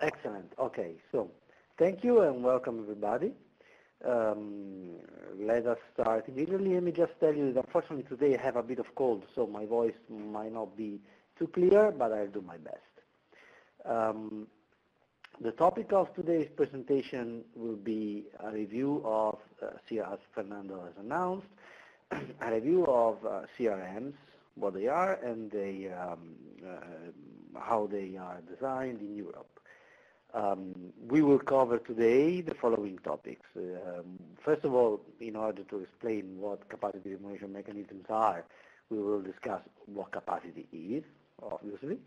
Excellent. Okay, so thank you and welcome everybody. Let us start immediately. Let me just tell you that unfortunately today I have a bit of cold, so my voice might not be too clear, but I'll do my best. The topic of today's presentation will be a review of, as Fernando has announced, a review of CRMs, what they are, and how they are designed in Europe. We will cover today the following topics. First of all, in order to explain what capacity remuneration mechanisms are, we will discuss what capacity is, obviously,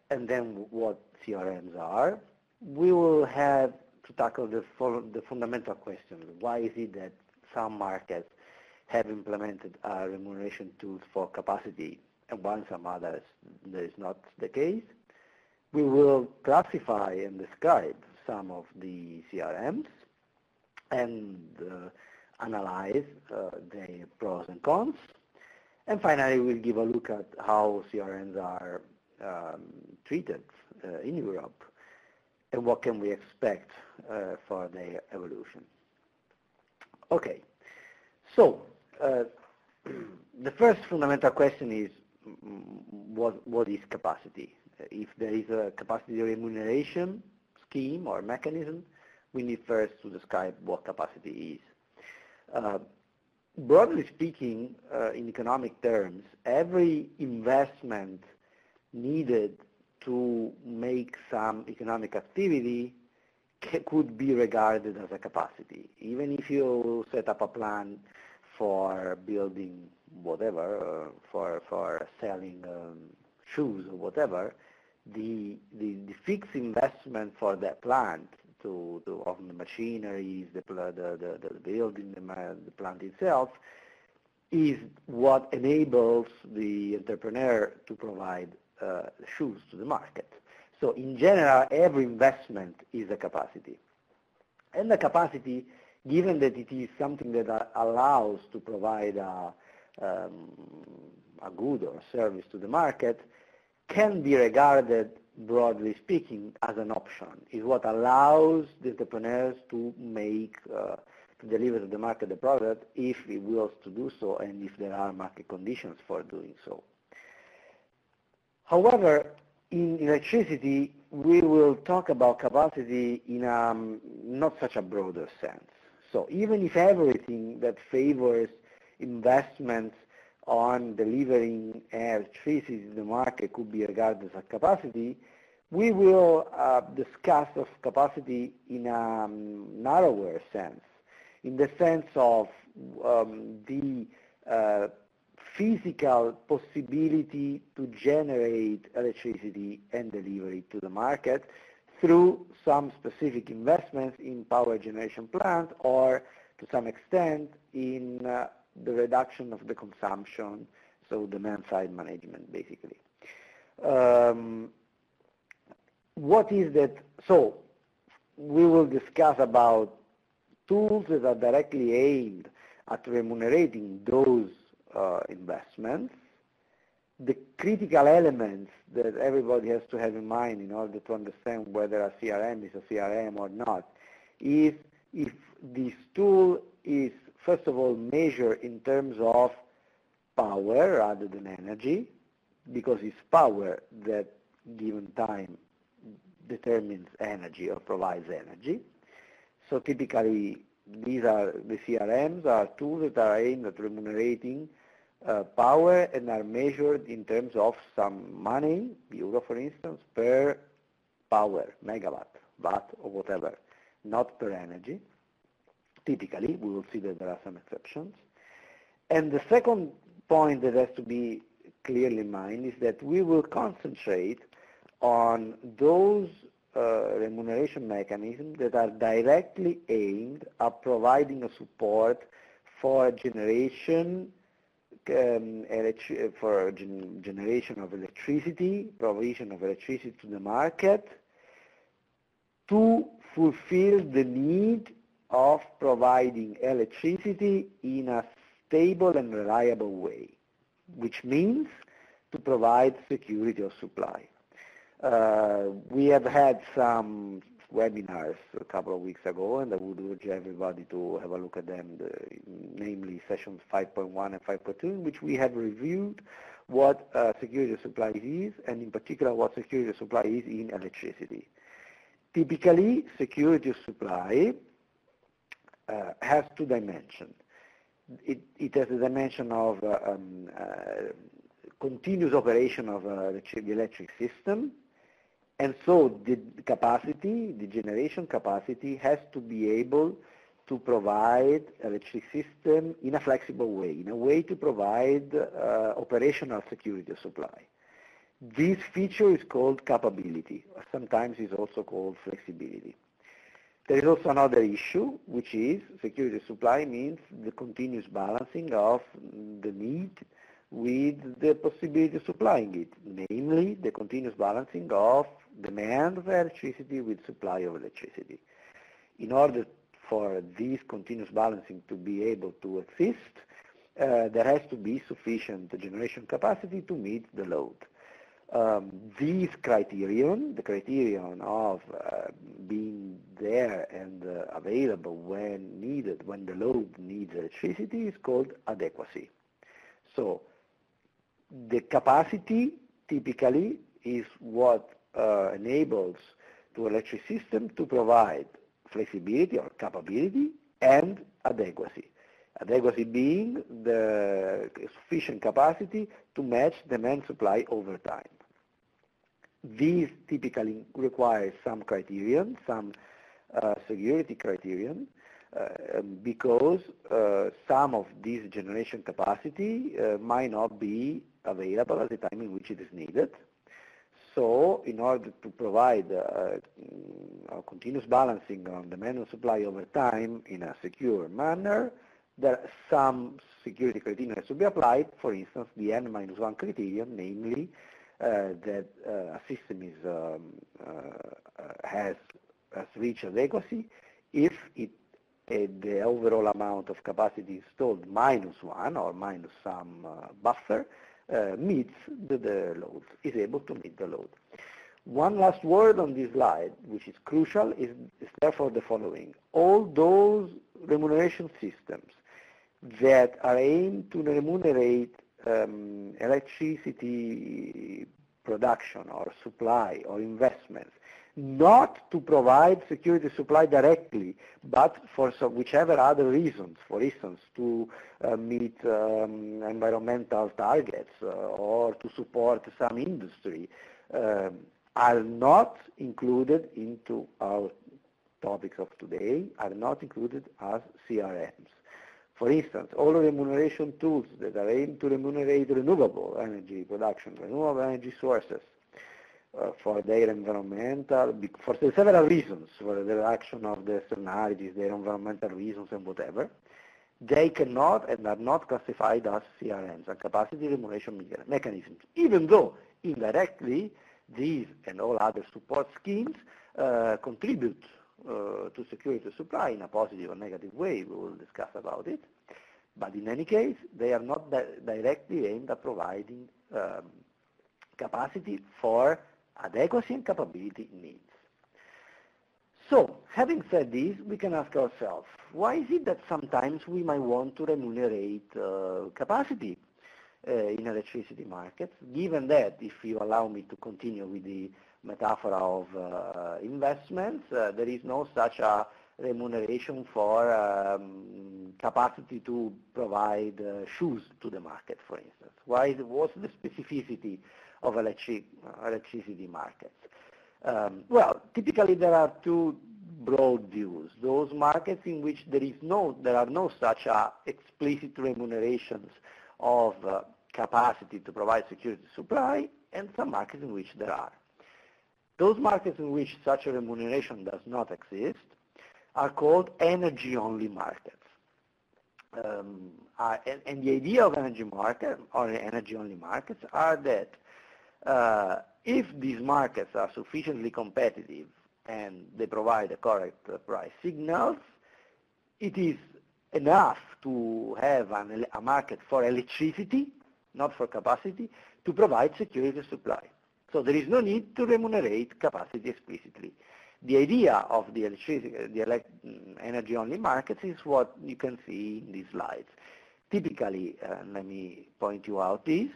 and then what CRMs are. We will have to tackle the fundamental question. Why is it that some markets have implemented remuneration tools for capacity, and while some others that is not the case? We will classify and describe some of the CRMs and analyze their pros and cons. And finally, we'll give a look at how CRMs are treated in Europe and what can we expect for their evolution. Okay, so the first fundamental question is what is capacity? If there is a capacity remuneration scheme or mechanism, we need first to describe what capacity is. Broadly speaking, in economic terms, every investment needed to make some economic activity could be regarded as a capacity. Even if you set up a plan for building whatever, for selling shoes or whatever, the fixed investment for that plant of the machineries, the building, the plant itself, is what enables the entrepreneur to provide shoes to the market. So in general, every investment is a capacity. And the capacity, given that it is something that allows to provide a good or service to the market, can be regarded, broadly speaking, as an option. Is what allows the entrepreneurs to make, to deliver to the market the product if he wills to do so and if there are market conditions for doing so. However, in electricity, we will talk about capacity in not such a broader sense. So even if everything that favors investments on delivering electricity to the market could be regarded as a capacity, we will discuss of capacity in a narrower sense, in the sense of the physical possibility to generate electricity and deliver it to the market through some specific investments in power generation plants or to some extent in the reduction of the consumption, so demand side management basically. What is that? So we will discuss about tools that are directly aimed at remunerating those investments. The critical elements that everybody has to have in mind in order to understand whether a CRM is a CRM or not is if this tool is, first of all, measured in terms of power rather than energy, because it's power that, given time, determines energy or provides energy. So typically, the CRMs are tools that are aimed at remunerating power and are measured in terms of some money, euro for instance, per power, megawatt, watt, or whatever, not per energy. Typically, we will see that there are some exceptions. And the second point that has to be clearly in mind is that we will concentrate on those remuneration mechanisms that are directly aimed at providing a support for generation generation of electricity, provision of electricity to the market, to fulfill the need of providing electricity in a stable and reliable way, which means to provide security of supply. We have had some webinars a couple of weeks ago, and I would urge everybody to have a look at them, namely sessions 5.1 and 5.2, in which we have reviewed what security of supply is, and in particular what security of supply is in electricity. Typically, security of supply has two dimensions. It has a dimension of continuous operation of the electric system, and so the capacity, the generation capacity, has to be able to provide electric system in a flexible way, in a way to provide operational security of supply. This feature is called capability, or sometimes is also called flexibility. There is also another issue, which is security of supply means the continuous balancing of the need with the possibility of supplying it, namely the continuous balancing of demand of electricity with supply of electricity. In order for this continuous balancing to be able to exist, there has to be sufficient generation capacity to meet the load. This criterion, the criterion of being there and available when needed, when the load needs electricity, is called adequacy. So the capacity typically is what enables the electric system to provide flexibility or capability and adequacy. Adequacy being the sufficient capacity to match demand supply over time. These typically require some criterion, some security criterion, because some of this generation capacity might not be available at the time in which it is needed. So in order to provide a continuous balancing on demand and supply over time in a secure manner, there are some security criteria has to be applied. For instance, the N-1 criterion, namely that a system is, has reached adequacy if the overall amount of capacity installed -1 or minus some buffer meets the load, is able to meet the load. One last word on this slide, which is crucial, is therefore the following. All those remuneration systems that are aimed to remunerate electricity production or supply or investments, not to provide security supply directly, but for whichever other reasons, for instance, to meet environmental targets or to support some industry, are not included into our topics of today, are not included as CRMs. For instance, all remuneration tools that are aimed to remunerate renewable energy production, renewable energy sources, for their environmental, for several reasons, for the reduction of the externalities, their environmental reasons and whatever, they cannot and are not classified as CRMs, and capacity remuneration mechanisms, even though indirectly these and all other support schemes contribute to security supply in a positive or negative way. We will discuss about it. But in any case, they are not directly aimed at providing capacity for adequacy and capability needs. So, having said this, we can ask ourselves, why is it that sometimes we might want to remunerate capacity in electricity markets, given that, if you allow me to continue with the metaphor of investments, there is no such a remuneration for capacity to provide shoes to the market, for instance. What's the specificity of electricity markets? Well, typically there are two broad views. Those markets in which there are no such explicit remunerations of capacity to provide security supply, and some markets in which there are. Those markets in which such a remuneration does not exist are called energy-only markets. And the idea of energy market or energy-only markets are that if these markets are sufficiently competitive and they provide the correct price signals, it is enough to have a market for electricity, not for capacity, to provide security supply. So there is no need to remunerate capacity explicitly. The idea of the energy-only markets is what you can see in these slides. Typically, let me point you out this,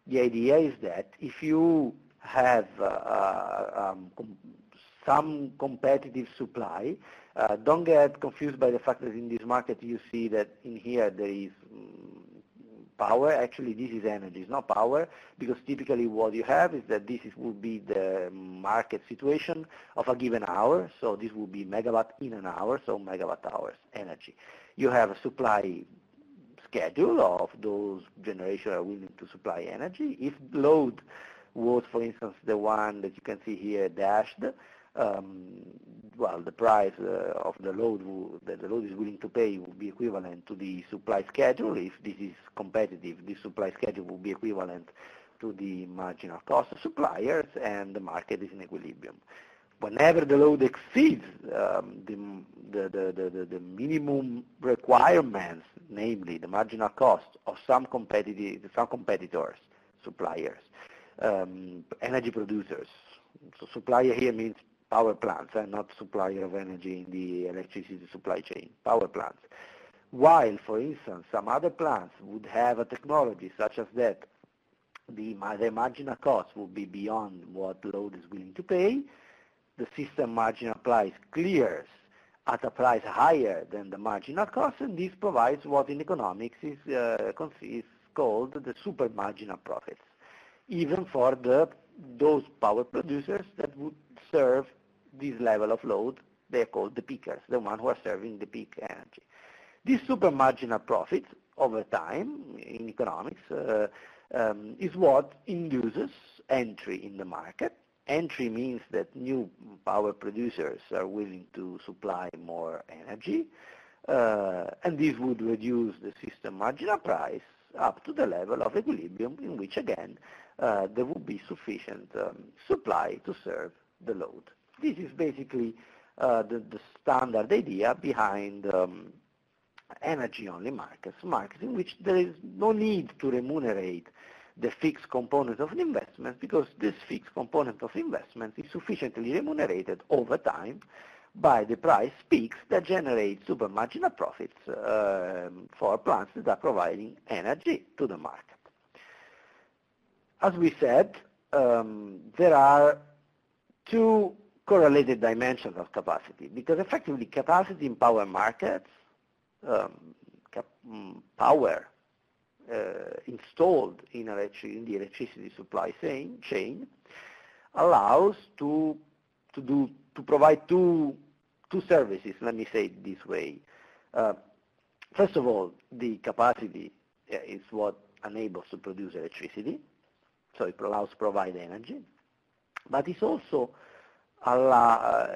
the idea is that if you have some competitive supply, don't get confused by the fact that in this market you see that in here there is power. Actually, this is energy, it's not power, because typically what you have is that will be the market situation of a given hour, so this will be megawatt in an hour, so megawatt hours energy. You have a supply schedule of those generation are willing to supply energy. If load was, for instance, the one that you can see here dashed, well, the price of the load that the load is willing to pay will be equivalent to the supply schedule. If this is competitive, the supply schedule will be equivalent to the marginal cost of suppliers, and the market is in equilibrium. Whenever the load exceeds the minimum requirements, namely the marginal cost of some competitors, suppliers, energy producers. So supplier here means power plants, and not supplier of energy in the electricity supply chain, power plants. While, for instance, some other plants would have a technology such as that the marginal cost will be beyond what load is willing to pay, the system marginal price clears at a price higher than the marginal cost, and this provides what in economics is called the super marginal profits, even for those power producers that would serve this level of load. They are called the peakers, the ones who are serving the peak energy. These super marginal profits over time in economics is what induces entry in the market. Entry means that new power producers are willing to supply more energy, and this would reduce the system marginal price up to the level of equilibrium, in which again there would be sufficient supply to serve the load. This is basically the standard idea behind energy-only markets in which there is no need to remunerate the fixed component of an investment, because this fixed component of investment is sufficiently remunerated over time by the price peaks that generate super marginal profits for plants that are providing energy to the market. As we said, there are two correlated dimensions of capacity, because effectively capacity in power markets, power installed in the electricity supply chain allows to provide two services. Let me say it this way. First of all, the capacity is what enables to produce electricity, so it allows to provide energy, but it's also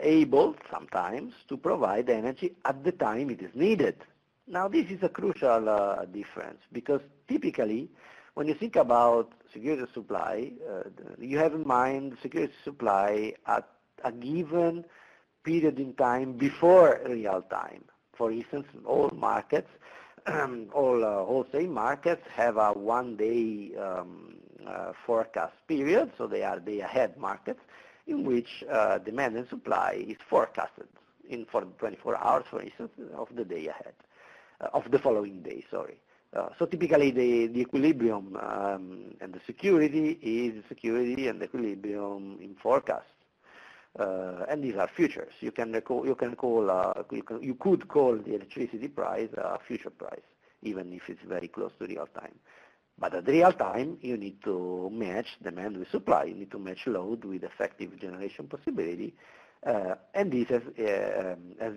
able sometimes to provide energy at the time it is needed. Now this is a crucial difference, because typically when you think about security of supply, you have in mind security of supply at a given period in time before real time. For instance, all markets, all wholesale markets have a one-day forecast period, so they are day ahead markets, in which demand and supply is forecasted for 24 hours, for instance, of the day ahead. Of the following day, sorry. So typically the equilibrium and the security is security and equilibrium in forecast. And these are futures. You could call the electricity price a future price, even if it's very close to real time. But at real time, you need to match demand with supply. You need to match load with effective generation possibility. And this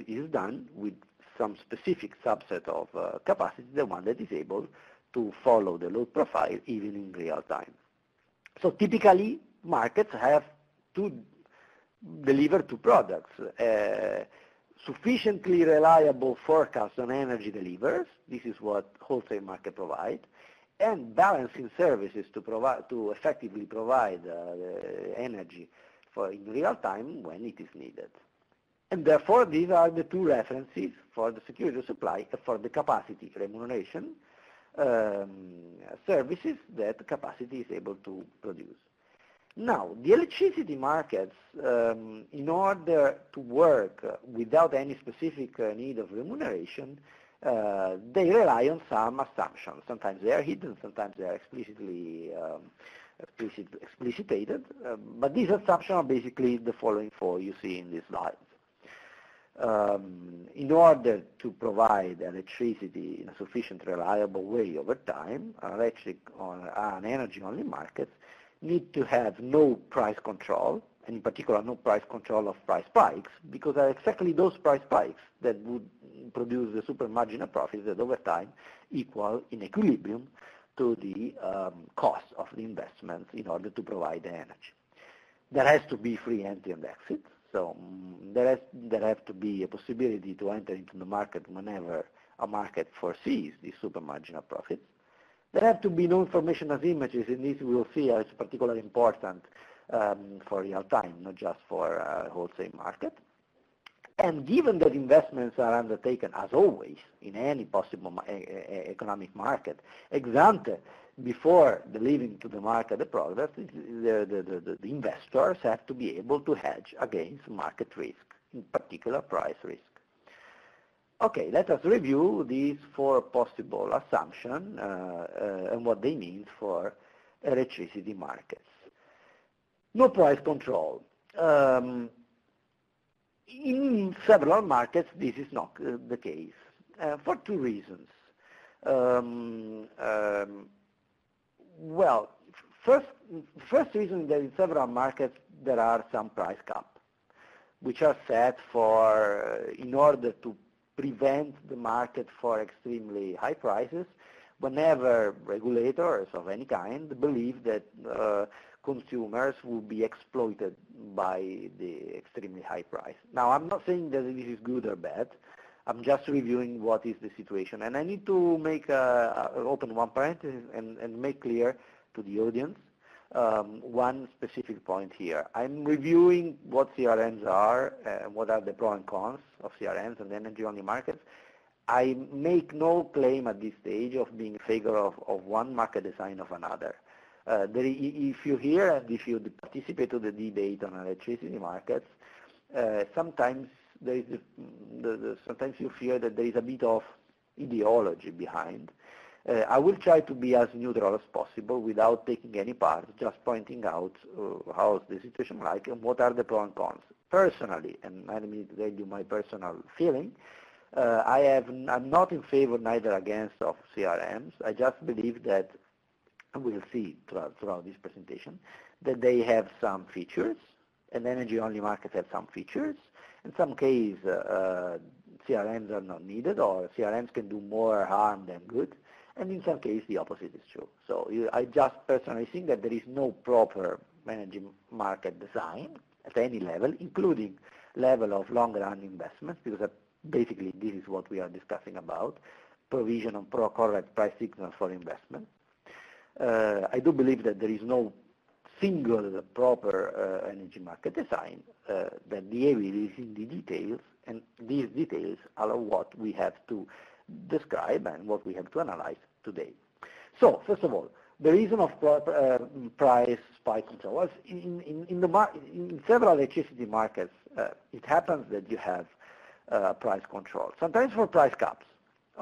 is done with some specific subset of capacity, the one that is able to follow the load profile even in real time. So typically, markets have to deliver two products. Sufficiently reliable forecast on energy delivers, this is what wholesale market provides, and balancing services to effectively provide energy in real time when it is needed. And therefore, these are the two references for the security of supply and for the capacity remuneration services that capacity is able to produce. Now, the electricity markets, in order to work without any specific need of remuneration, they rely on some assumptions. Sometimes they are hidden, sometimes they are explicitly explicitated, but these assumptions are basically the following four you see in these slides. In order to provide electricity in a sufficient, reliable way over time, an energy-only markets need to have no price control, and in particular no price control of price spikes, because are exactly those price spikes that would produce the super marginal profits that over time equal in equilibrium to the cost of the investments in order to provide the energy. There has to be free entry and exit, so there has to be a possibility to enter into the market whenever a market foresees these super marginal profits. There have to be no information asymmetries, and this we will see is particularly important for real time, not just for wholesale market. And given that investments are undertaken, as always, in any possible economic market, ex ante, before delivering to the market the product, the investors have to be able to hedge against market risk, in particular price risk. Okay, let us review these four possible assumptions and what they mean for electricity markets. No price control. In several markets, this is not the case, for two reasons. Well, first reason that in several markets there are some price caps, which are set for, in order to prevent the market for extremely high prices, whenever regulators of any kind believe that consumers will be exploited by the extremely high price. Now, I'm not saying that this is good or bad. I'm just reviewing what is the situation. And I need to make open one parenthesis and make clear to the audience one specific point here. I'm reviewing what CRMs are, what are the pros and cons of CRMs and energy-only markets. I make no claim at this stage of being in favor of one market design of another. If you hear and if you participate to the debate on electricity markets, sometimes there is sometimes you fear that there is a bit of ideology behind. I will try to be as neutral as possible without taking any part, just pointing out how the situation like and what are the pros and cons. Personally, and let me tell you my personal feeling, I'm not in favor neither against of CRMs. I just believe that, and we'll see throughout this presentation, that they have some features, and energy-only markets have some features. In some cases, CRMs are not needed, or CRMs can do more harm than good, and in some cases the opposite is true. So I just personally think that there is no proper energy market design at any level, including level of long-run investments, because basically this is what we are discussing about, provision of correct price signals for investment. I do believe that there is no single proper energy market design, that the evil is in the details, and these details are what we have to describe and what we have to analyze today. So, first of all, the reason of price spike control was in several electricity markets, it happens that you have price control, sometimes for price caps.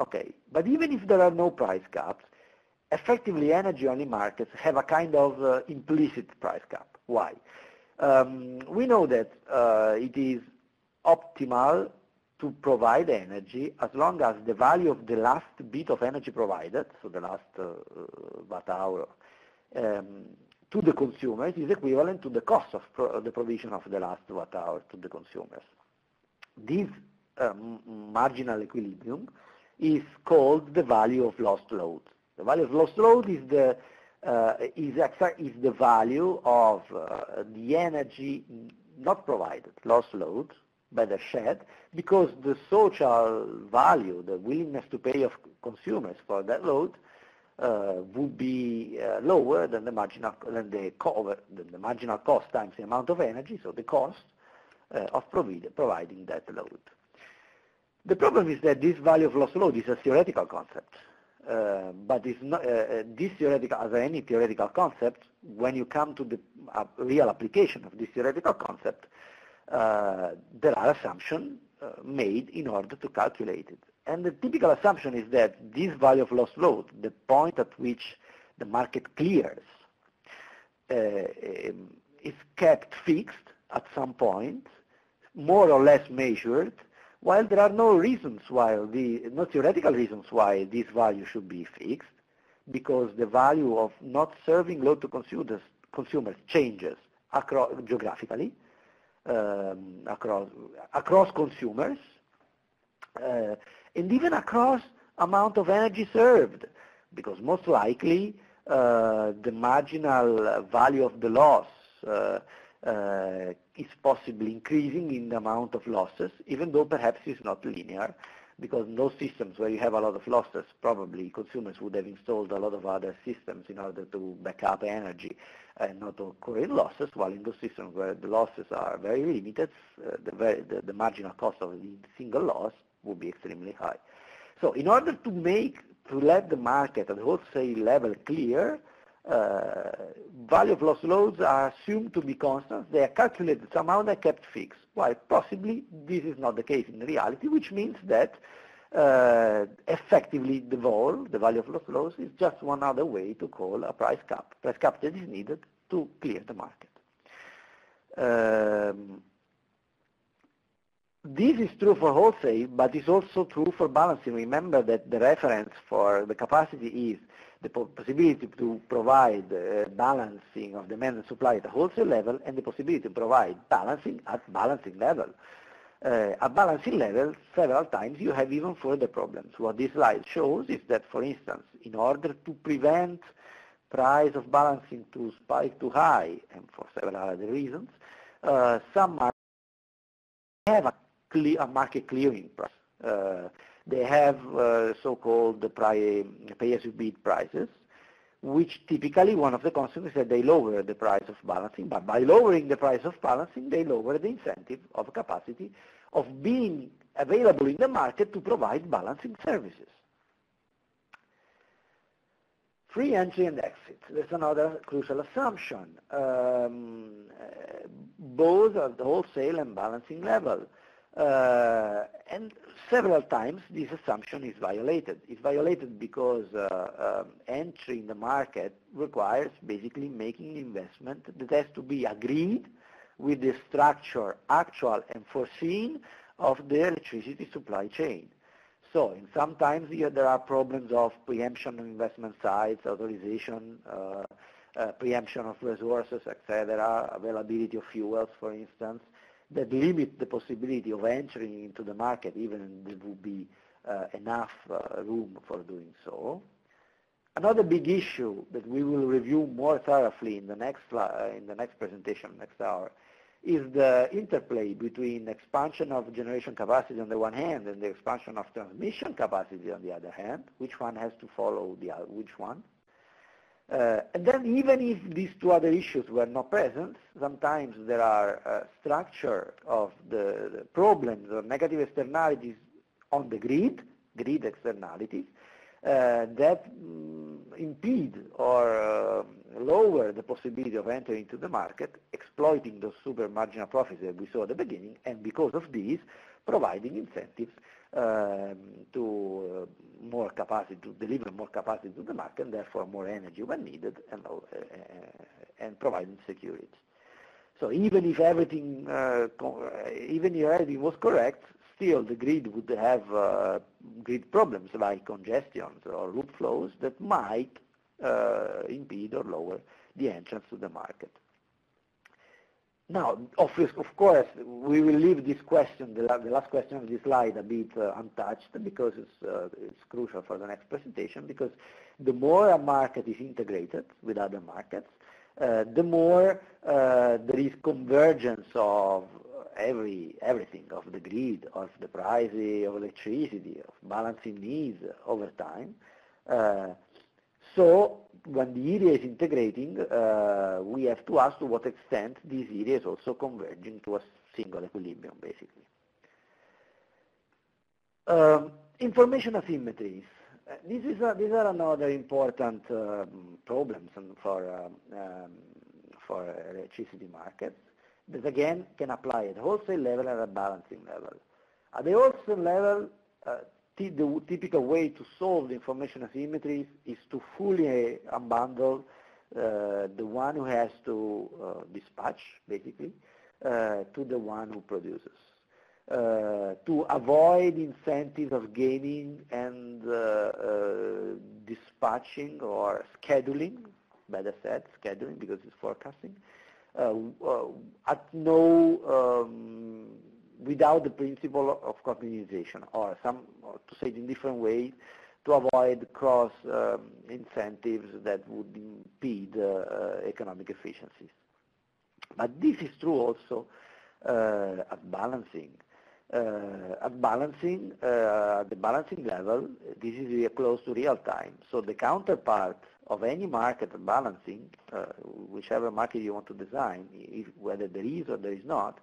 Okay, but even if there are no price caps, effectively energy-only markets have a kind of implicit price cap. Why? We know that it is optimal to provide energy as long as the value of the last bit of energy provided, so the last watt hour, to the consumers is equivalent to the cost of the provision of the last watt hour to the consumers. This marginal equilibrium is called the value of lost load. The value of lost load is the value of the energy not provided, lost load, better shed, because the social value, the willingness to pay of consumers for that load would be lower than the marginal cost times the amount of energy, so the cost of providing that load. The problem is that this value of lost load is a theoretical concept. but it's not, this theoretical, as any theoretical concept, when you come to the real application of this theoretical concept, there are assumptions made in order to calculate it. And the typical assumption is that this value of loss load, the point at which the market clears, is kept fixed at some point, more or less measured, while there are no reasons why, no theoretical reasons why this value should be fixed, because the value of not serving load to consumers changes geographically, across consumers, and even across amount of energy served, because most likely the marginal value of the loss is possibly increasing in the amount of losses, even though perhaps it's not linear, because in those systems where you have a lot of losses, probably consumers would have installed a lot of other systems in order to back up energy and not occurring losses, while in those systems where the losses are very limited, the marginal cost of the single loss would be extremely high. So in order to let the market at the wholesale level clear, value of loss loads are assumed to be constant. They are calculated somehow, they're kept fixed, while possibly this is not the case in reality, which means that effectively the value of loss loads, is just one other way to call a price cap that is needed to clear the market. This is true for wholesale, but it's also true for balancing. Remember that the reference for the capacity is the possibility to provide balancing of demand and supply at the wholesale level, and the possibility to provide balancing at balancing level. At balancing level, several times you have even further problems. What this slide shows is that, for instance, in order to prevent price of balancing to spike too high, and for several other reasons, some markets have a market clearing price. They have so-called pay-as-you-bid prices, which typically one of the consequences is that they lower the price of balancing, but by lowering the price of balancing, they lower the incentive of capacity of being available in the market to provide balancing services. Free entry and exit. That's another crucial assumption, both at the wholesale and balancing level. And several times this assumption is violated. It's violated because entry in the market requires basically making an investment that has to be agreed with the structure, actual and foreseen, of the electricity supply chain. So sometimes there are problems of preemption of investment sites, authorization, preemption of resources, etc., availability of fuels, for instance, that limit the possibility of entering into the market, even if there would be enough room for doing so. Another big issue that we will review more thoroughly in the next presentation, next hour, is the interplay between expansion of generation capacity on the one hand and the expansion of transmission capacity on the other hand. Which one has to follow which one? And then even if these two other issues were not present, sometimes there are structure of the problems or negative externalities on the grid externalities, that impede or lower the possibility of entering into the market, exploiting those super marginal profits that we saw at the beginning, and because of these, providing incentives to more capacity, to deliver more capacity to the market, and therefore more energy when needed, and providing security. So even if everything, was correct, still the grid would have grid problems like congestions or loop flows that might impede or lower the entrance to the market. Now, of course, we will leave this question, the last question of this slide, a bit untouched, because it's crucial for the next presentation, because the more a market is integrated with other markets, the more there is convergence of everything, of the grid, of the price of electricity, of balancing needs over time. So when the area is integrating, we have to ask to what extent this area is also converging to a single equilibrium, basically. Information asymmetries. These are another important problems for electricity markets that again can apply at wholesale level and at balancing level. At the wholesale level, the typical way to solve the information asymmetries is to fully unbundle the one who has to dispatch, basically, to the one who produces. To avoid incentives of gaining and dispatching or scheduling, better said, scheduling because it's forecasting, at no, without the principle of continuization, or to say it in different ways, to avoid cross incentives that would impede economic efficiencies. But this is true also at balancing. At the balancing level, this is close to real time. So the counterpart of any market at balancing, whichever market you want to design, whether there is or there is not,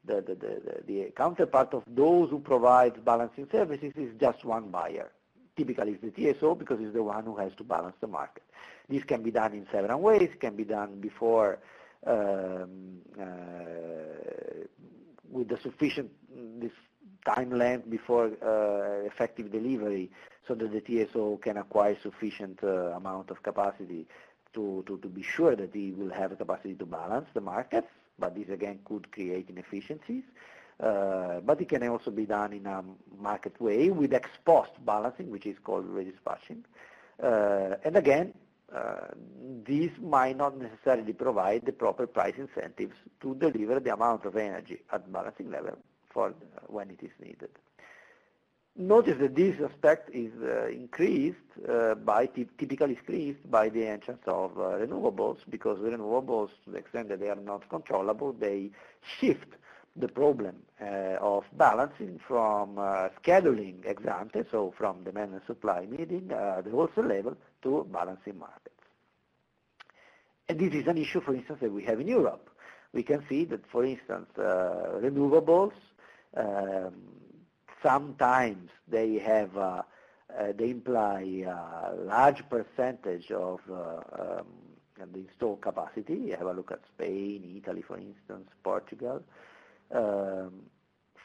the counterpart of those who provide balancing services is just one buyer. Typically it's the TSO because it's the one who has to balance the market. This can be done in several ways. It can be done before with the sufficient this time length before effective delivery so that the TSO can acquire sufficient amount of capacity to be sure that he will have a capacity to balance the markets, but this again could create inefficiencies. But it can also be done in a market way with ex-post balancing, which is called redispatching. And again, these might not necessarily provide the proper price incentives to deliver the amount of energy at balancing level for when it is needed. Notice that this aspect is typically increased by the entrance of renewables, because renewables, to the extent that they are not controllable, they shift the problem of balancing from scheduling ex ante, so from demand and supply meeting the wholesale level, to balancing markets. And this is an issue, for instance, that we have in Europe. We can see that, for instance, renewables, sometimes they imply a large percentage of the installed capacity. You have a look at Spain, Italy, for instance, Portugal.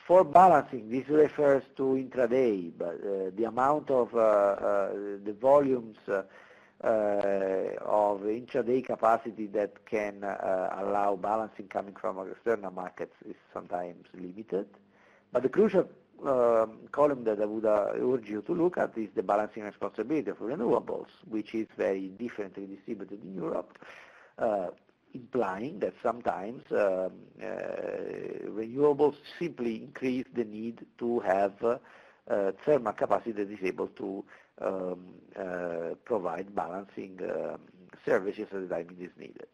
For balancing, this refers to intraday, but the amount of the volumes of intraday capacity that can allow balancing coming from external markets is sometimes limited. But the crucial column that I would urge you to look at is the balancing responsibility for renewables, which is very differently distributed in Europe, implying that sometimes renewables simply increase the need to have thermal capacity that is able to provide balancing services at the time it is needed.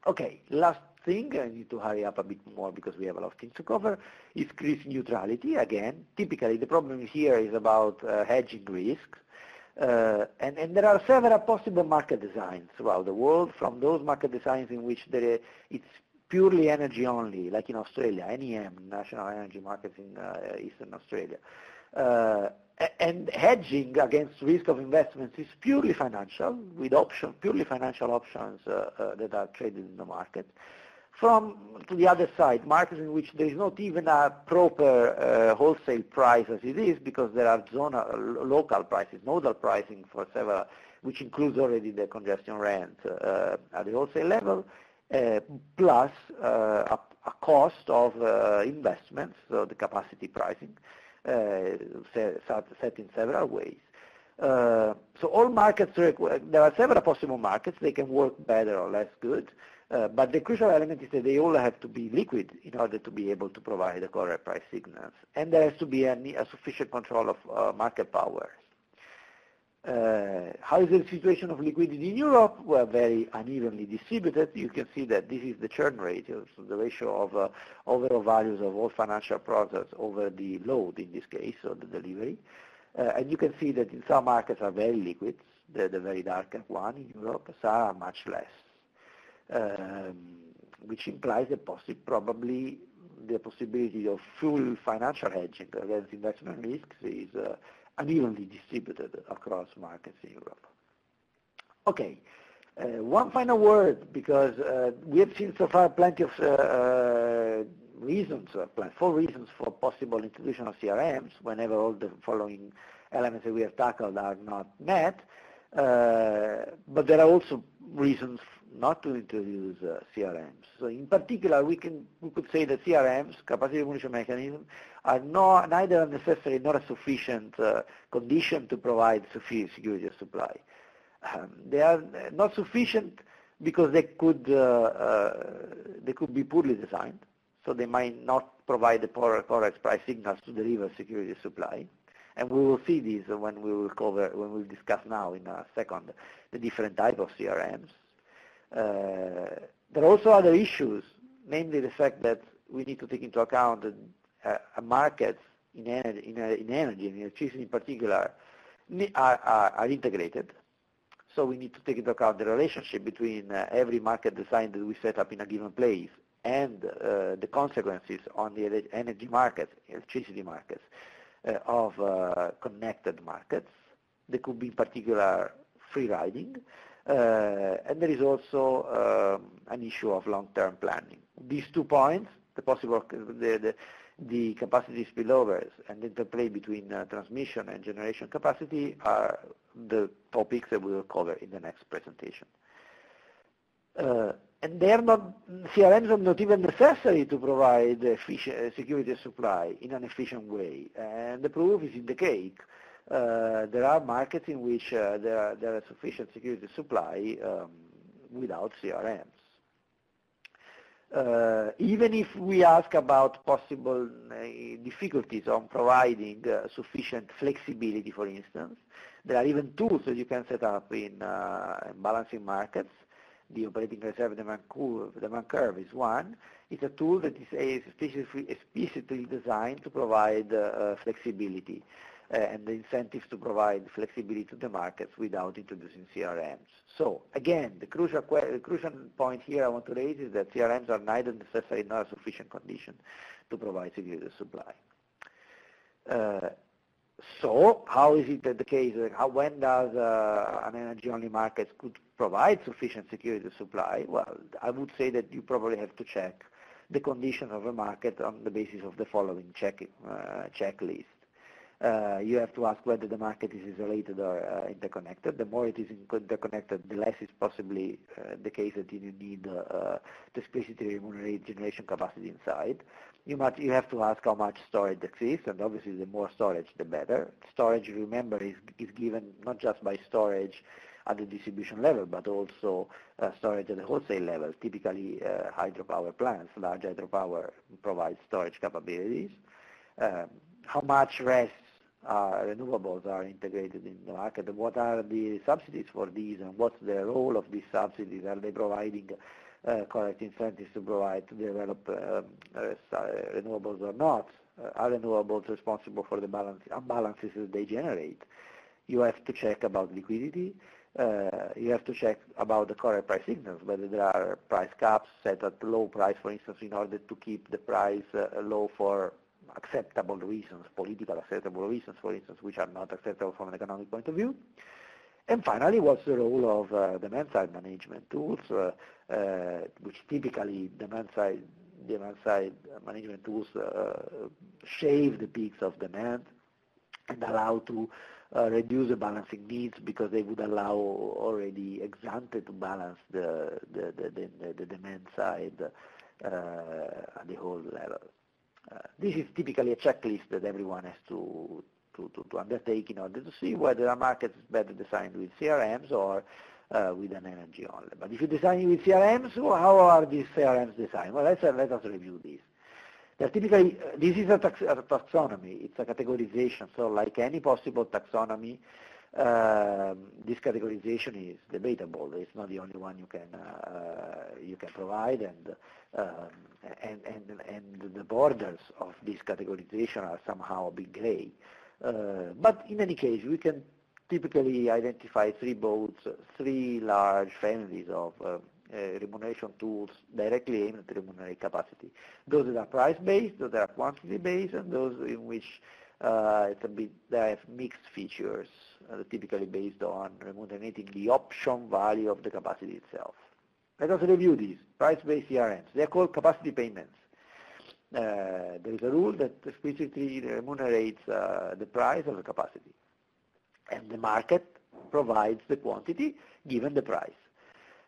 Okay, last thing, I need to hurry up a bit more because we have a lot of things to cover, is risk neutrality. Again, typically the problem here is about hedging risks. And there are several possible market designs throughout the world, from those market designs in which it's purely energy only, like in Australia, NEM, National Energy Markets in Eastern Australia. And hedging against risk of investments is purely financial, with purely financial options that are traded in the market. From to the other side, markets in which there is not even a proper wholesale price as it is, because there are local prices, nodal pricing for several, which includes already the congestion rent at the wholesale level, plus a cost of investments, so the capacity pricing, set in several ways. So all markets, there are several possible markets. They can work better or less good. But the crucial element is that they all have to be liquid in order to be able to provide the correct price signals. And there has to be a sufficient control of market powers. How is the situation of liquidity in Europe? Well, very unevenly distributed. You can see that this is the churn rate, so the ratio of overall values of all financial products over the load in this case, so the delivery. And you can see that in some markets are very liquid, the very dark one in Europe, some are much less. Which implies probably the possibility of full financial hedging against investment risks is unevenly distributed across markets in Europe. Okay, one final word, because we have seen so far plenty of reasons, 4 reasons for possible introduction of CRMs whenever all the following elements that we have tackled are not met. But there are also reasons not to introduce CRMs. So in particular, we could say that CRMs, capacity remuneration mechanisms, are neither necessary nor a sufficient condition to provide sufficient security of supply. They are not sufficient because they could be poorly designed, so they might not provide the correct price signals to deliver security of supply. And we will see this when we'll discuss now in a second the different type of CRMs. There are also other issues, namely the fact that we need to take into account that markets in energy and electricity in particular are integrated. So we need to take into account the relationship between every market design that we set up in a given place and the consequences on the energy markets, electricity markets, of connected markets. There could be in particular free riding, and there is also an issue of long-term planning. These 2 points, the capacity spillovers and the interplay between transmission and generation capacity, are the topics that we will cover in the next presentation. And CRMs are not even necessary to provide security of supply in an efficient way. And the proof is in the cake. There are markets in which there are sufficient security of supply without CRMs. Even if we ask about possible difficulties on providing sufficient flexibility, for instance, there are even tools that you can set up in balancing markets. The operating reserve demand curve is one. It's a tool that is explicitly designed to provide flexibility and the incentives to provide flexibility to the markets without introducing CRMs. So again, the crucial point here I want to raise is that CRMs are neither necessary nor a sufficient condition to provide security of supply. So how is it that the case, when does an energy-only market could provide sufficient security of supply? Well, I would say that you probably have to check the conditions of a market on the basis of the following checklist. You have to ask whether the market is isolated or interconnected. The more it is interconnected, the less is possibly the case that you need to explicitly remunerate generation capacity inside. You have to ask how much storage exists, and obviously the more storage, the better. Storage, remember, is given not just by storage at the distribution level, but also storage at the wholesale level. Typically, hydropower plants, large hydropower, provide storage capabilities. How much renewables are integrated in the market, and what are the subsidies for these, and what's the role of these subsidies? Are they providing correct incentives to develop renewables or not? Are renewables responsible for the imbalances that they generate? You have to check about liquidity. You have to check about the correct price signals, whether there are price caps set at low price, for instance, in order to keep the price low for acceptable reasons, political acceptable reasons, for instance, which are not acceptable from an economic point of view. And finally, what's the role of demand-side management tools, which typically demand-side management tools shave the peaks of demand and allow to reduce the balancing needs, because they would allow already ex ante to balance the demand side at the whole level. This is typically a checklist that everyone has to undertake in order to see whether a market is better designed with CRMs or with an energy only. But if you design with CRMs, well, how are these CRMs designed? Well, let us review this. They're typically, this is a taxonomy, it's a categorization, so like any possible taxonomy, this categorization is debatable. It's not the only one you can provide, and the borders of this categorization are somehow a bit gray. But in any case, we can typically identify three large families of remuneration tools directly aimed at remunerate capacity. Those that are price-based, those that are quantity-based, and those in which they have mixed features, typically based on remunerating the option value of the capacity itself. Let us review these price-based CRMs. They are called capacity payments. There is a rule that explicitly remunerates the price of the capacity, and the market provides the quantity given the price.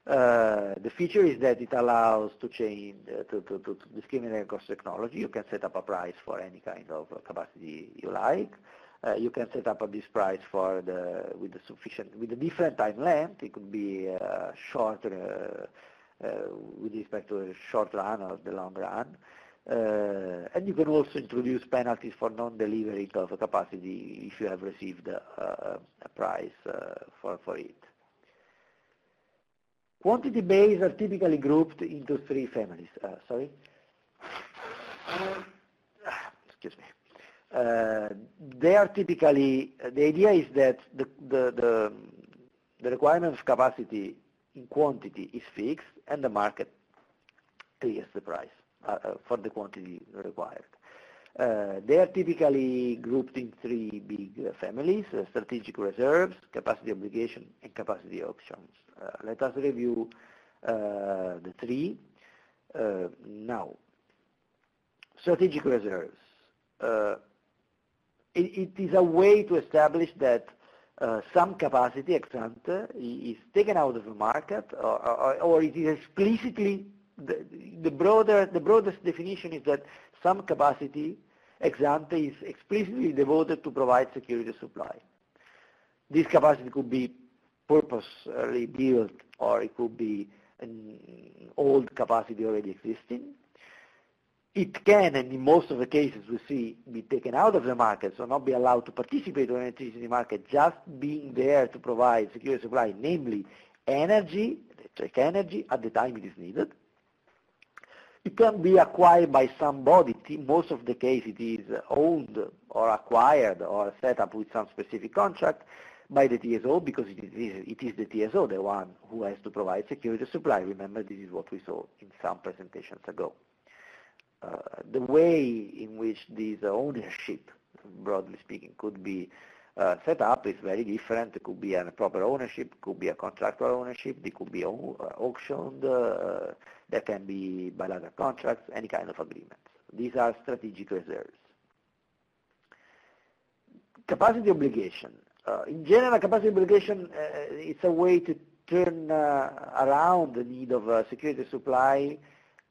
The feature is that it allows to change, to discriminate across technology. You can set up a price for any kind of capacity you like. You can set up this price for with a different time length. It could be shorter with respect to the short run or the long run. And you can also introduce penalties for non-delivery of a capacity if you have received a price for it. Quantity-based are typically grouped into three families. Excuse me. They are typically, the idea is that the requirement of capacity in quantity is fixed, and the market clears the price for the quantity required. They are typically grouped in three big families: strategic reserves, capacity obligation, and capacity options. Let us review the three. Now, strategic reserves. It is a way to establish that some capacity ex ante is taken out of the market, or it is explicitly, the broadest definition is that some capacity ex ante is explicitly devoted to provide security of supply. This capacity could be purposely built, or it could be an old capacity already existing. It can, and in most of the cases we see, be taken out of the market, so not be allowed to participate in the electricity market, just being there to provide security supply, namely energy, electric energy, at the time it is needed. It can be acquired by somebody. In most of the cases it is owned or acquired or set up with some specific contract by the TSO, because it is the TSO, the one who has to provide security supply. Remember, this is what we saw in some presentations ago. The way in which this ownership, broadly speaking, could be set up is very different. It could be a proper ownership, could be a contractual ownership, it could be auctioned, there can be bilateral contracts, any kind of agreements. These are strategic reserves. Capacity obligation. In general, capacity obligation it's a way to turn around the need of security supply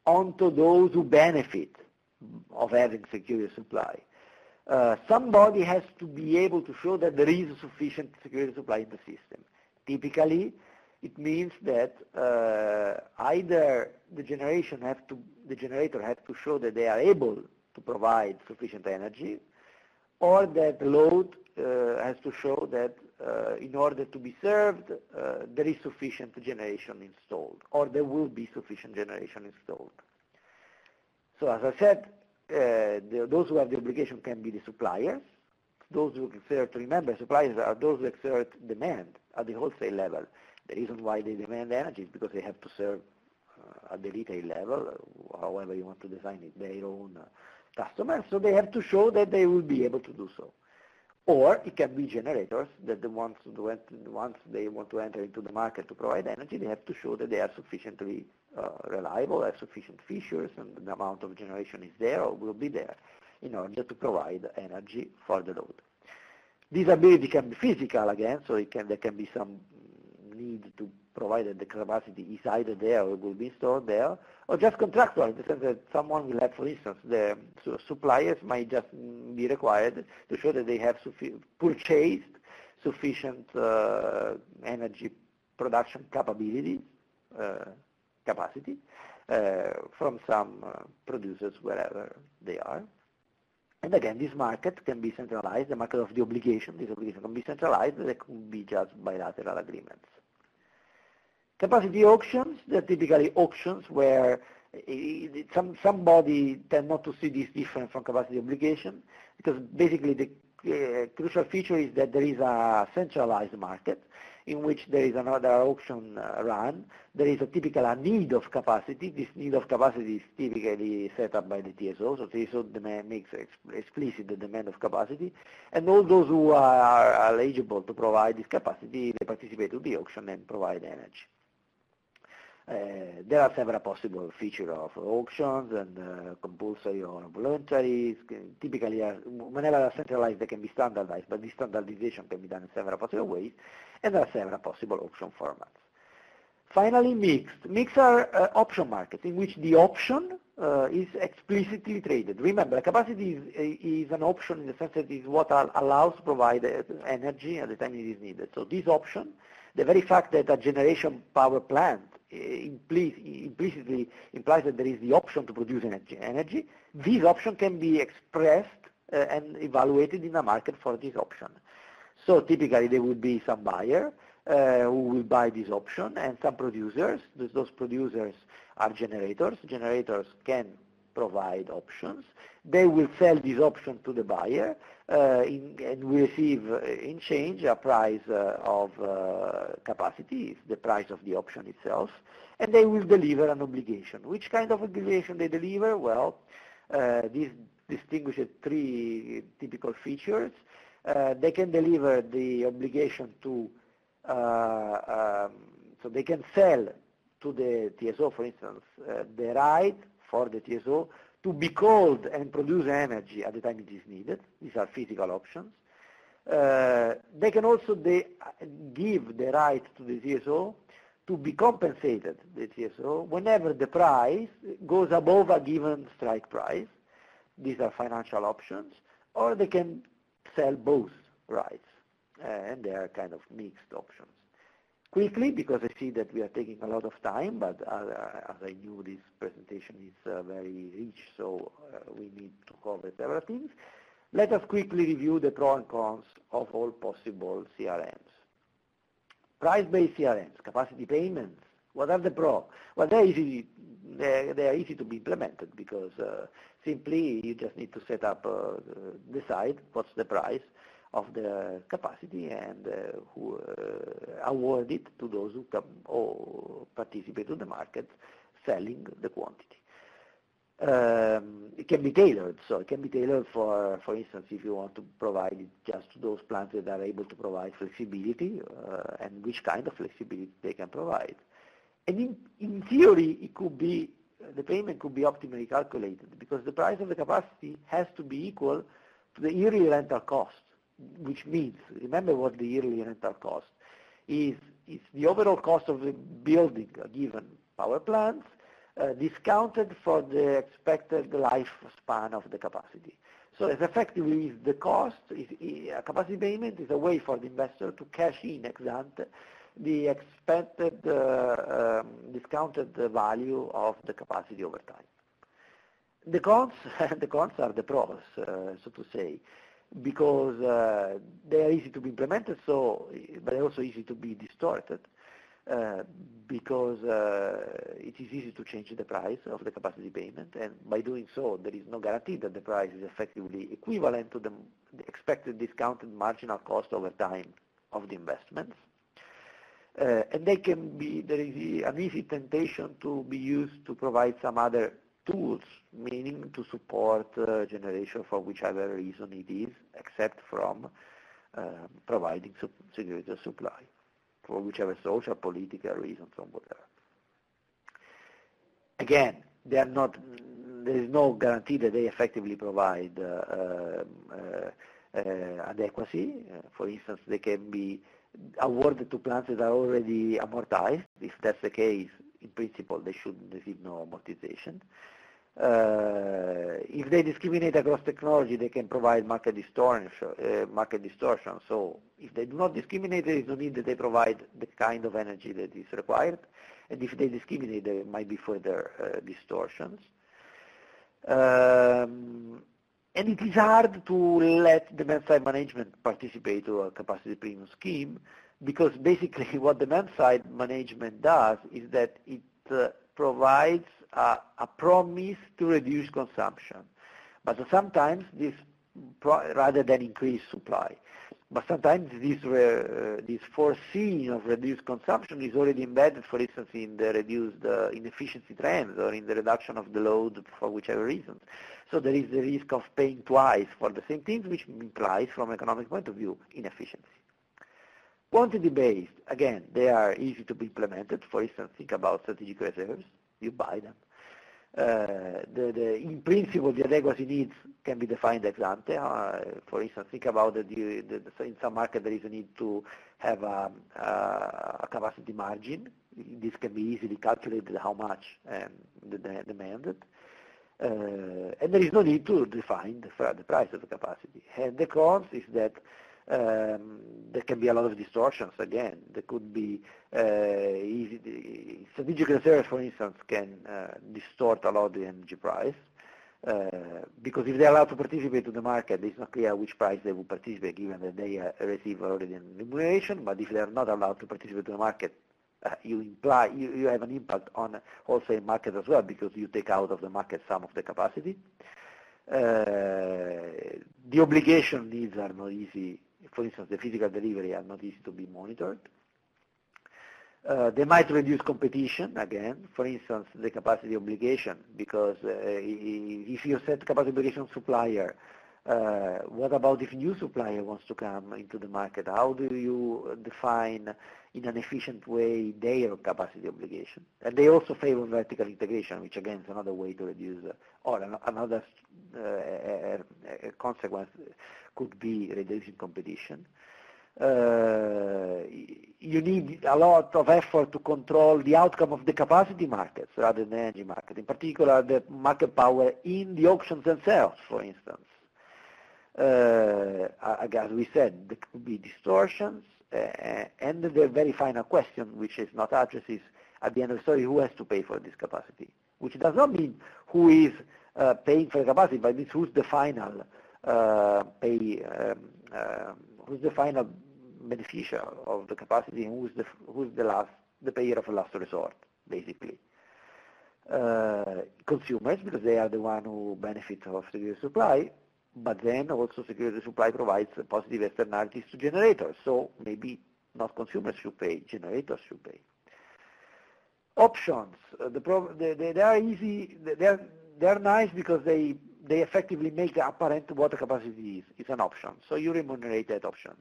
onto those who benefit of having security supply. Somebody has to be able to show that there is sufficient security supply in the system. Typically, it means that either the generator has to show that they are able to provide sufficient energy, or that the load has to show that in order to be served, there is sufficient generation installed, or there will be sufficient generation installed. So as I said, those who have the obligation can be the suppliers. Those who exert, remember, suppliers are those who exert demand at the wholesale level. The reason why they demand energy is because they have to serve at the retail level, however you want to design it, their own customers, so they have to show that they will be able to do so. Or it can be generators that once they want to enter into the market to provide energy, they have to show that they are sufficiently reliable, have sufficient features, and the amount of generation is there or will be there in order to provide energy for the load. This ability can be physical again, so there can be some need to provide that the capacity is either there or will be stored there, or just contractual, in the sense that someone will have, for instance, the suppliers might just be required to show that they have purchased sufficient energy production capability, capacity, from some producers wherever they are. And again, this market can be centralized, the market of the obligation. This obligation can be centralized, there could be just bilateral agreements. Capacity auctions, they're typically auctions where somebody tend not to see this different from capacity obligation, because basically the crucial feature is that there is a centralized market in which there is another auction run. There is a typical need of capacity. This need of capacity is typically set up by the TSO, so TSO demand makes explicit the demand of capacity, and all those who are eligible to provide this capacity, they participate in the auction and provide energy. There are several possible features of auctions, and compulsory or voluntary. Typically, whenever they're centralized, they can be standardized, but this standardization can be done in several possible ways, and there are several possible auction formats. Finally, mixed. Mixed are option markets in which the option is explicitly traded. Remember, capacity is an option in the sense that it is what allows to provide energy at the time it is needed. So this option, the very fact that a generation power plant implicitly implies that there is the option to produce energy, this option can be expressed and evaluated in a market for this option. So typically there would be some buyer who will buy this option, and some producers. Those producers are generators. Generators can provide options. They will sell this option to the buyer and we receive in change a price of capacity, it's the price of the option itself, and they will deliver an obligation. Which kind of obligation they deliver? Well, this distinguishes three typical features. They can deliver the obligation to, so they can sell to the TSO, for instance, the right for the TSO to be called and produce energy at the time it is needed. These are physical options. They can also give the right to the TSO to be compensated, the TSO, whenever the price goes above a given strike price. These are financial options. Or they can sell both rights, and they are kind of mixed options. Quickly, because I see that we are taking a lot of time, but as I knew this presentation is very rich, so we need to cover several things. Let us quickly review the pros and cons of all possible CRMs. Price-based CRMs, capacity payments, what are the pros? Well, they are easy to be implemented because simply you just need to set up, decide what's the price of the capacity and award it to those who come or participate in the market selling the quantity. It can be tailored, so it can be tailored for instance, if you want to provide it just to those plants that are able to provide flexibility and which kind of flexibility they can provide. And in theory, it could be, the payment could be optimally calculated because the price of the capacity has to be equal to the yearly rental cost, which means, remember what the yearly rental cost is. It's the overall cost of building a given power plant discounted for the expected lifespan of the capacity. So as effectively the cost, a capacity payment is a way for the investor to cash in ex ante the expected discounted value of the capacity over time. The cons are the pros, so to say, because they are easy to be implemented, but they're also easy to be distorted, because it is easy to change the price of the capacity payment, and by doing so, there is no guarantee that the price is effectively equivalent to the expected discounted marginal cost over time of the investments. And there is an easy temptation to be used to provide some other tools, meaning to support generation for whichever reason it is, except from providing security of supply, for whichever social, political reasons or whatever. Again, there is no guarantee that they effectively provide adequacy. For instance, they can be awarded to plants that are already amortized. If that's the case, in principle, they should receive no amortization. If they discriminate across technology, they can provide market distortion. So if they do not discriminate, there is no need that they provide the kind of energy that is required. And if they discriminate, there might be further distortions. And it is hard to let demand-side management participate to a capacity premium scheme, because basically what demand-side management does is that it provides a promise to reduce consumption. But sometimes this rather than increase supply. But sometimes this foreseeing of reduced consumption is already embedded, for instance, in the reduced inefficiency trends or in the reduction of the load for whichever reasons. So there is the risk of paying twice for the same things, which implies, from an economic point of view, inefficiency. Quantity-based, again, they are easy to be implemented. For instance, think about strategic reserves. You buy them. In principle, the adequacy needs can be defined ex ante. For instance, think about in some market there is a need to have a capacity margin. This can be easily calculated how much demanded. And there is no need to define the price of the capacity. And the cons is that there can be a lot of distortions. Again, there could be strategic reserves, for instance, can distort a lot the energy price because if they are allowed to participate in the market, it's not clear which price they will participate, given that they receive already an remuneration. But if they are not allowed to participate in the market, you have an impact on wholesale market as well, because you take out of the market some of the capacity. The obligation needs are not easy. For instance, the physical delivery are not easy to be monitored. They might reduce competition, again, for instance, the capacity obligation, because if you set capacity obligation supplier, what about if new supplier wants to come into the market? How do you define in an efficient way their capacity obligation? And they also favor vertical integration, which again is another way to reduce, or another consequence could be reducing competition. You need a lot of effort to control the outcome of the capacity markets rather than the energy market, in particular the market power in the auctions themselves, for instance. As we said, there could be distortions, and the very final question, which is not addressed, is at the end of the story, who has to pay for this capacity? Which does not mean who is paying for the capacity, but it means who's the final who's the final beneficiary of the capacity, and who's the payer of last resort, basically. Consumers, because they are the one who benefit of security supply, but then also security supply provides positive externalities to generators. So maybe not consumers should pay, generators should pay. Options, they are easy. They are nice because they effectively make apparent what the capacity is. It's an option, so you remunerate that option.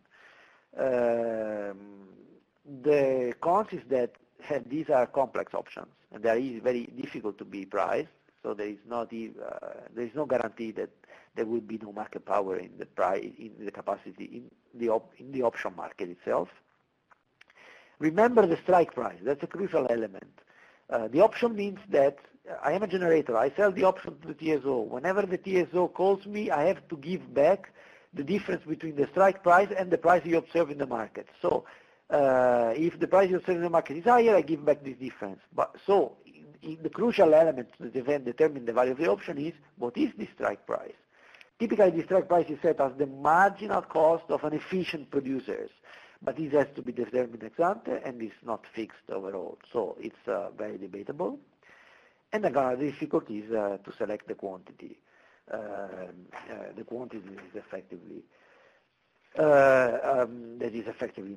The cons is that these are complex options, and they are very difficult to be priced. So there is no guarantee that there will be no market power in the price, in the capacity, in the option market itself. Remember the strike price. That's a crucial element. The option means that I am a generator. I sell the option to the TSO. Whenever the TSO calls me, I have to give back the difference between the strike price and the price you observe in the market. So if the price you observe in the market is higher, I give back this difference. But so the crucial element to determine the value of the option is what is the strike price. Typically, the strike price is set as the marginal cost of an efficient producers, but this has to be determined ex ante and is not fixed overall. So it's very debatable. And again, the difficulty is to select the quantity. The quantity is effectively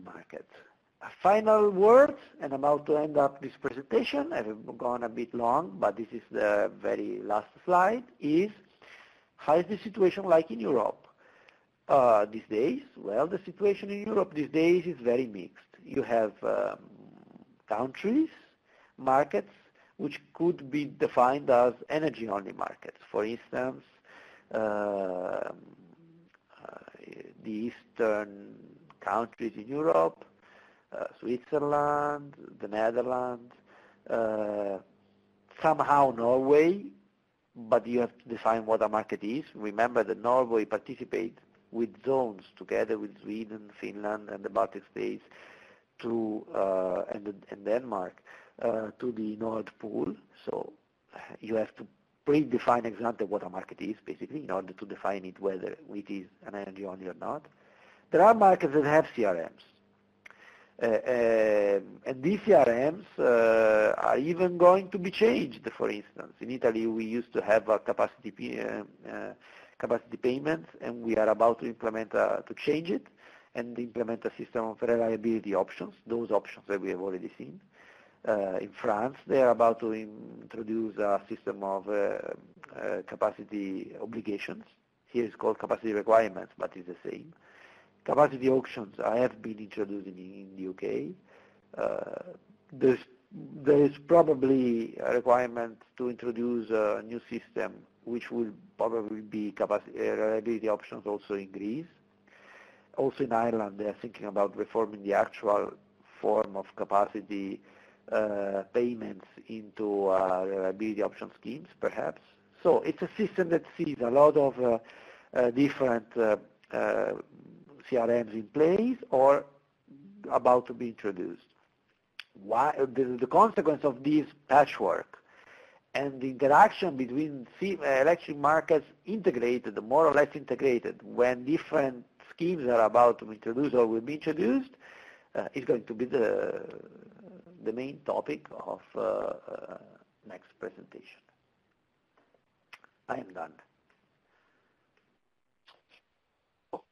market. A final word, and I'm about to end up this presentation. I've gone a bit long, but this is the very last slide, is how is the situation like in Europe these days? Well, the situation in Europe these days is very mixed. You have countries, markets, which could be defined as energy-only markets. For instance, the eastern countries in Europe, Switzerland, the Netherlands, somehow Norway, but you have to define what a market is. Remember that Norway participates with zones together with Sweden, Finland, and the Baltic states and Denmark to the Nord Pool. So you have to predefine ex ante what a market is, basically, in order to define it whether it is an energy only or not. There are markets that have CRMs. And these CRMs are even going to be changed. For instance, in Italy we used to have a capacity capacity payments, and we are about to implement to change it and implement a system of reliability options, those options that we have already seen. In France, they are about to introduce a system of capacity obligations. Here it's called capacity requirements, but it's the same. Capacity auctions have been introduced in the UK. There is probably a requirement to introduce a new system, which will probably be capacity reliability options also in Greece. Also in Ireland, they are thinking about reforming the actual form of capacity payments into reliability option schemes, perhaps. So it's a system that sees a lot of different CRMs in place or about to be introduced. The consequence of this patchwork and the interaction between electric markets integrated, more or less integrated, when different schemes are about to be introduced or will be introduced, is going to be the main topic of next presentation. I am done.